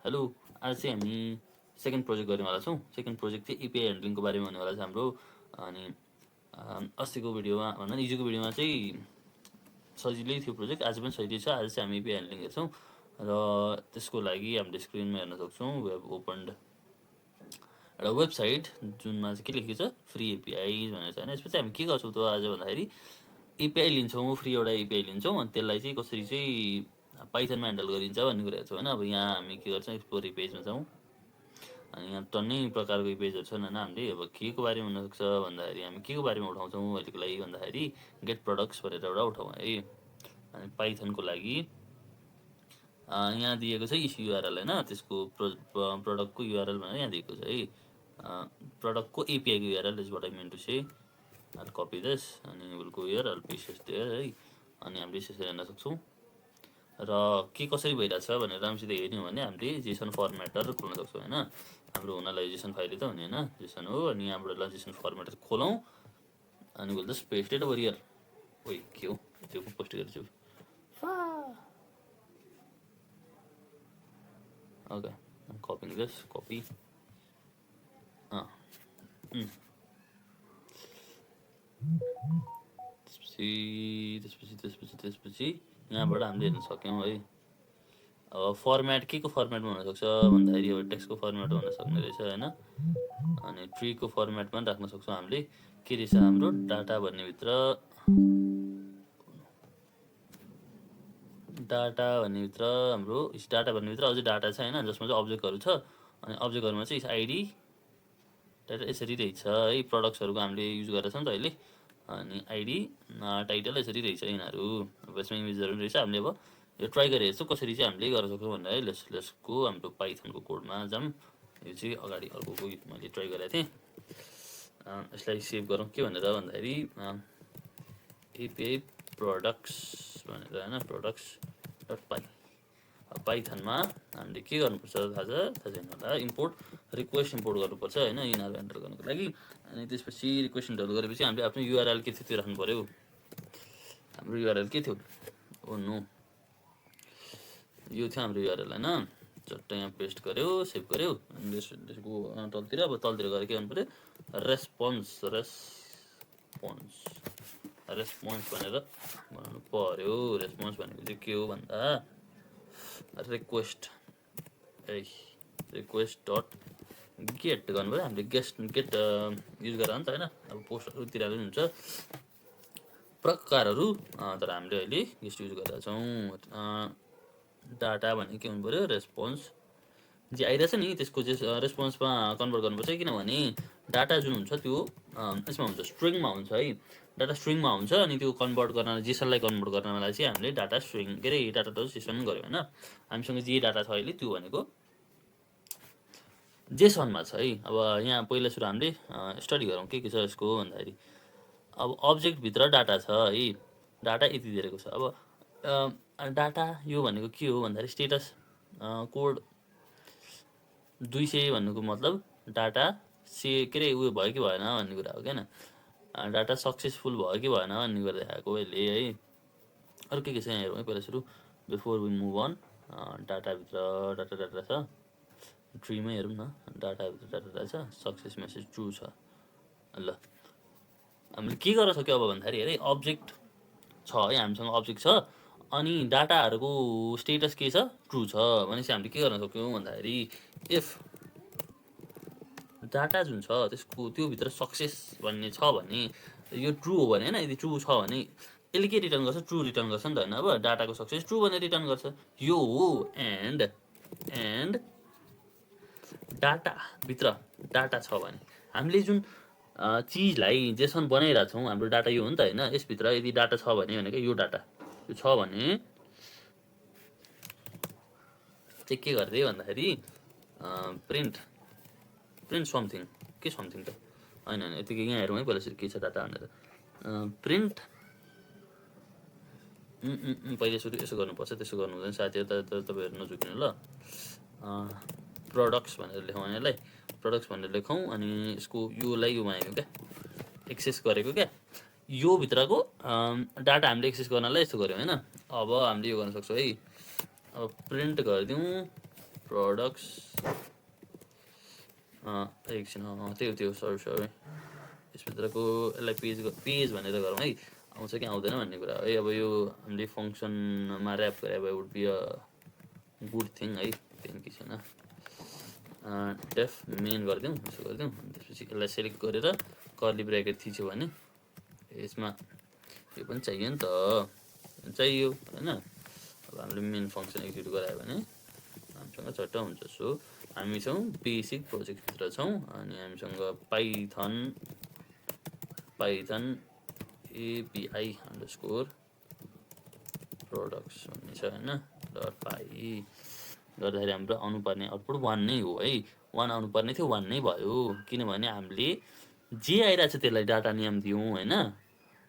Hello, आज चाहिँ हामी सेकेन्ड प्रोजेक्ट गर्नेवाला छौँ। सेकेन्ड प्रोजेक्ट चाहिँ एपिआई ह्यान्डलिङको बारेमा हुनेवाला छ हाम्रो। अनि अस्तिको भिडियोमा भन्दा हिजोको भिडियोमा चाहिँ सजिलै थियो प्रोजेक्ट, आज पनि सजिलै छ। आज चाहिँ हामी एपिआई ह्यान्डलिङ हेर्छौँ र त्यसको लागि हामीले स्क्रिनमा हेर्न सक्छौँ वेब ओपन्ड एउटा वेबसाइट जुनमा चाहिँ के लेखेको छ फ्री एपिआई भनेर छ होइन। यसपछि हामी के गर्छौँ त आज भन्दाखेरि एपिआई लिन्छौँ, फ्री एउटा एपिआई लिन्छौँ अनि त्यसलाई चाहिँ कसरी चाहिँ पाइथनमा ह्यान्डल गरिन्छ भन्ने कुरा हेर्छौँ होइन। अब यहाँ हामी के गर्छौँ, एक्सप्लोर पेजमा जाउँ अनि यहाँ टन्नै प्रकारको पेजहरू छन् होइन। हामीले अब के को बारेमा हुनसक्छ भन्दाखेरि हामी के को बारेमा उठाउँछौँ अहिलेको लागि भन्दाखेरि गेट प्रडक्ट्स भनेर एउटा उठाउँ है। अनि पाइथनको लागि यहाँ दिएको छ इस युआरएल होइन, त्यसको प्रडक्टको युआरएल भनेर यहाँ दिएको छ है। प्रडक्टको एपिआईको URL is what I mean to say. I'll copy this अनि we'll go here, I'll paste it there है। अनि हामीले यसरी हेर्न सक्छौँ र के कसरी भइरहेछ भनेर राम्रोसित हेर्ने हो भने हामीले जेसन फर्मेटर खोल्न सक्छौँ होइन। हाम्रो हुनलाई जेसन फाइल त हुने होइन, जेसन हो। अनि यहाँबाट ल जेसन फर्मेटर खोलौँ अनि will just paste it over here. ओइ के हो त्यो पोस्ट गर्छु। Okay, I'm copying this, copy. त्यसपछि यहाँबाट हामीले हेर्न सक्यौँ है। अब फर्मेट के को फर्मेटमा हुनसक्छ भन्दाखेरि अब टेक्स्टको फर्मेट हुन सक्ने रहेछ होइन। अनि ट्रीको फर्मेट पनि राख्न सक्छौँ हामीले। के रहेछ हाम्रो डाटा भन्नेभित्र हाम्रो डाटा भन्नेभित्र अझै डाटा छ होइन, जसमा चाहिँ अब्जेक्टहरू छ। अनि अब्जेक्टहरूमा चाहिँ आइडी डाटा यसरी रहेछ है। प्रडक्ट्सहरूको हामीले युज गरेर छौँ त अहिले। अनि आइडी टाइटल यसरी रहेछ यिनीहरू। अब यसमा इमेजहरू रहेछ। हामीले अब यो ट्राई गरेर हेर्छौँ कसरी चाहिँ हामीले गर्न सक्छौँ भनेर है। लेसको हाम्रो पाइथनको कोडमा जाऊँ। यो चाहिँ अगाडि अर्को कोही मैले ट्राई गरेको थिएँ। यसलाई सेभ गरौँ के भनेर भन्दाखेरि एपिआई प्रडक्ट्स भनेर होइन, प्रडक्ट्स डट पाइ। पाइथनमा हामीले के गर्नुपर्छ थाहा छैन होला। इम्पोर्ट रिक्वेस्ट इम्पोर्ट गर्नुपर्छ होइन यिनीहरू एन्टर गर्नुको लागि। अनि त्यसपछि रिक्वेस्ट इन्टर गरेपछि हामीले आफ्नो युआरएल के थियो त्यो राख्नु पऱ्यो। हाम्रो युआरएल के थियो? ओ नो, यो थियो हाम्रो युआरएल होइन। चट्ट यहाँ पेस्ट गर्यो, सेभ गर्यो। अनि त्यसको तलतिर अब तलतिर गएर के गर्नु पऱ्यो, रेस्पोन्स भनेर बनाउनु पर्यो। रेस्पोन्स भनेको चाहिँ के हो भन्दा रिक्वेस्ट डट गेट गर्नु पऱ्यो। हामीले गेट युज गरेर नि त होइन। अब पोस्टहरूतिर पनि हुन्छ प्रकारहरू, तर हामीले अहिले गेस्ट युज गरेका छौँ। डाटा भनेको के हुनु पऱ्यो, रेस्पोन्स जे आइरहेछ नि त्यसको चाहिँ रेस्पोन्समा कन्भर्ट गर्नुपर्छ। किनभने डाटा जुन हुन्छ त्यो यसमा हुन्छ, स्ट्रिङमा हुन्छ है। डाटा स्ट्रिङमा हुन्छ अनि त्यो कन्भर्ट गर्न जेसनलाई कन्भर्ट गर्नलाई चाहिँ हामीले डाटा स्ट्रिङ के अरे डाटा डट जेसन गऱ्यो होइन। हामीसँग जे डाटा छ अहिले त्यो भनेको जेसनमा छ है। अब यहाँ पहिला सुरु हामीले स्टडी गरौँ के छ यसको भन्दाखेरि अब अब्जेक्टभित्र डाटा छ है। डाटा यति दिएको छ। अब डाटा यो भनेको के हो भन्दाखेरि स्टेटस कोड 200 भन्नुको मतलब डाटा के अरे उयो भयो कि भएन भन्ने कुरा हो क्या। डाटा सक्सेसफुल भयो कि भएन भन्ने कुरा देखाएको यसले है। अरू के छ यहाँ हेरौँ है पहिला सुरु। बिफोर वी मुभ अन, डाटाभित्र डाटा छ। ट्रीमै हेरौँ न, डाटाभित्र डाटा छ। सक्सेस मेसेज ट्रु छ। ल हामीले के गर्न सक्यो अब भन्दाखेरि हेरे अब्जेक्ट छ है, हामीसँग अब्जेक्ट छ अनि डाटाहरूको स्टेटस के छ, ट्रु छ भनेपछि हामीले के गर्न सक्यौँ भन्दाखेरि इफ डाटा जुन छ त्यसको त्यो भित्र सक्सेस भन्ने छ भने यो ट्रु हो भने होइन, यदि ट्रु छ भने यसले के रिटर्न गर्छ, ट्रु रिटर्न गर्छ नि त होइन। अब डाटाको सक्सेस ट्रु भनेर रिटर्न गर्छ यो हो। एन्ड डाटाभित्र डाटा छ भने हामीले जुन चिजलाई जेसन बनाइरहेको छौँ हाम्रो डाटा यो हो नि त होइन। यसभित्र यदि डाटा छ भनेको यो डाटा यो छ भने चाहिँ के गर्ने भन्दाखेरि प्रिन्ट समथिङ के समथिङ त होइन यतिकै यहाँ हेरौँ है पहिला सुरु के छ डाटा भनेर। प्रिन्ट पहिले सुरु यसो गर्नुपर्छ, त्यसो गर्नु हुँदैन साथीहरू। तपाईँहरू नझुकिनु ल। प्रडक्ट्स भनेर लेखौँ यसलाई, प्रडक्ट्स भनेर लेखौँ। अनि यसको योलाई यो बनाएको क्या, एक्सेस गरेको क्या। यो भित्रको डाटा हामीले एक्सेस गर्नलाई यस्तो गऱ्यौँ होइन। अब हामीले यो गर्न सक्छौँ है। अब प्रिन्ट गरिदिउँ प्रोडक्ट्स एकछिन त्यो सरी यसभित्रको यसलाई पेज भनेर गरौँ है, आउँछ कि आउँदैन भन्ने कुरा है। अब यो हामीले फङ्सनमा ऱ्याप गरे अब would be a good thing है, त्यहाँदेखि छैन डेफ मेन गरिदिउँ, यसो गरिदिउँ। अनि त्यसपछि यसलाई सेलेक्ट गरेर कर्ली ब्र्याकेट थिच्यो भने यसमा यो पनि चाहियो नि त, चाहियो होइन। अब हामीले मेन फङ्सन एक्जिक्युट गरायो भने हामीसँग चट्ट हुन्छ। सो हामी छौँ बेसिक प्रोजेक्टभित्र छौँ अनि हामीसँग पाइथन API _ products भन्ने छ होइन, .py गर्दाखेरि हाम्रो आउनुपर्ने आउटपुट 1 नै हो है। 1 आउनुपर्ने थियो, 1 नै भयो, किनभने हामीले जे आइरहेको छ त्यसलाई डाटा नाम दियौँ होइन।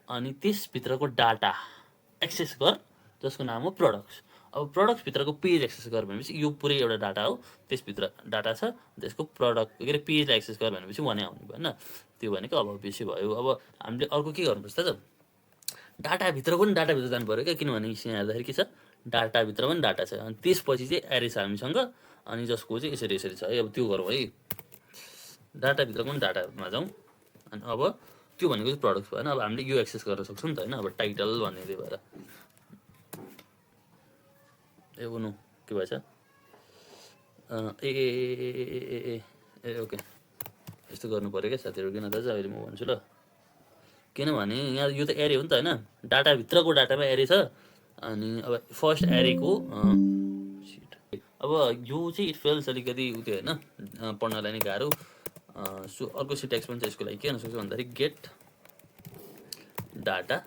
अनि त्यसभित्रको डाटा एक्सेस गर जसको नाम हो प्रडक्ट्स। अब प्रडक्ट्सभित्रको पेज एक्सेस गर भनेपछि यो पुरै एउटा डाटा हो, त्यसभित्र डाटा छ, त्यसको प्रडक्ट के अरे पेजलाई एक्सेस गर भनेपछि 1 नै आउनु भयो होइन। त्यो भनेको अब बेसी भयो। अब हामीले अर्को के गर्नुपर्छ त, डाटाभित्र पनि डाटाभित्र जानु पऱ्यो क्या, किनभने यहाँ हेर्दाखेरि के छ, डाटाभित्र पनि डाटा छ। अनि त्यसपछि चाहिँ एरे छ हामीसँग, अनि जसको चाहिँ यसरी छ है। अब त्यो गरौँ है, डाटाभित्र पनि डाटामा जाउँ। अनि अब त्यो भनेको चाहिँ प्रडक्ट्स भएन, अब हामीले यो एक्सेस गर्न सक्छौँ नि त होइन। अब टाइटल भन्ने त्यही भएर नो के भएछ ओके यस्तो गर्नु पऱ्यो क्या साथीहरू, किन दाजु अहिले म भन्छु ल। किनभने यहाँ यो त एरे हो नि त होइन, डाटाभित्रको डाटामा एरे छ। अनि अब फर्स्ट एरेको अब यो चाहिँ इट फेल्स अलिकति उ त्यो होइन, पढ्नलाई नै गाह्रो। सो अर्को सिटेक्स पनि छ यसको लागि, के गर्न सक्छ भन्दाखेरि गेट डाटा।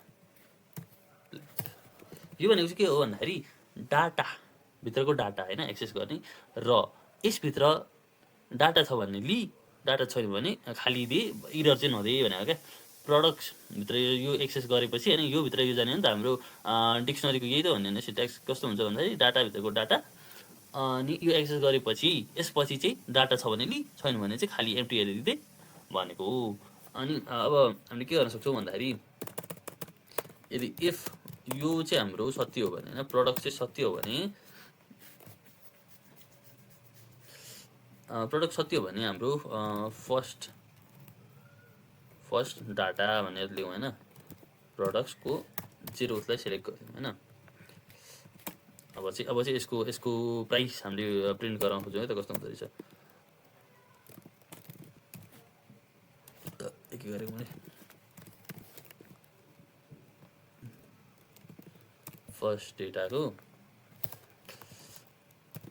यो भनेको चाहिँ के हो भन्दाखेरि डाटाभित्रको डाटा होइन एक्सेस गर्ने, र यसभित्र डाटा छ भने लि, डाटा छैन भने खाली दिए, इरर चाहिँ नदिए भनेको क्या। प्रडक्ट्सभित्र यो एक्सेस गरेपछि होइन, यो भित्र यो जाने हो नि त हाम्रो डिक्सनरीको यही त भन्ने होइन। सिटेक्स कस्तो हुन्छ भन्दाखेरि डाटाभित्रको डाटा, अनि यो एक्सेस गरेपछि यसपछि चाहिँ डाटा छ भने लि, छैन भने चाहिँ खाली एम्प्टी एरे दिँदै भनेको हो। अनि अब हामीले के गर्न सक्छौँ भन्दाखेरि यदि इफ यो चाहिँ हाम्रो सत्य हो भने होइन, प्रडक्ट चाहिँ सत्य हो भने, प्रडक्ट सत्य हो भने हाम्रो फर्स्ट डाटा भनेर लिउँ होइन, प्रडक्ट्सको जेरोसलाई सेलेक्ट गऱ्यौँ होइन। अब चाहिँ यसको प्राइस हामीले प्रिन्ट गराउन खोज्यौँ है त, कस्तो हुँदो रहेछ के गरेको मैले। फर्स्ट डेटाको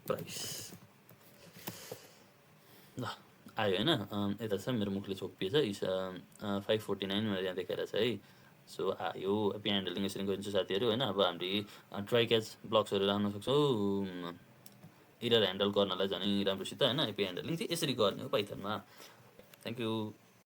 प्राइस ल आयो होइन। यता छ मेरो मुखले छोपिएछ, 549 भनेर यहाँ देखाएर छ है। सो आयो। एपी ह्यान्डलिङ यसरी गरिन्छ साथीहरू होइन। अब हामीले ट्राई क्याच ब्लक्सहरू राख्न सक्छौँ इरर ह्यान्डल गर्नलाई झनै राम्रोसित होइन। एपी ह्यान्डलिङ चाहिँ यसरी गर्ने हो पाइथनमा। Thank you.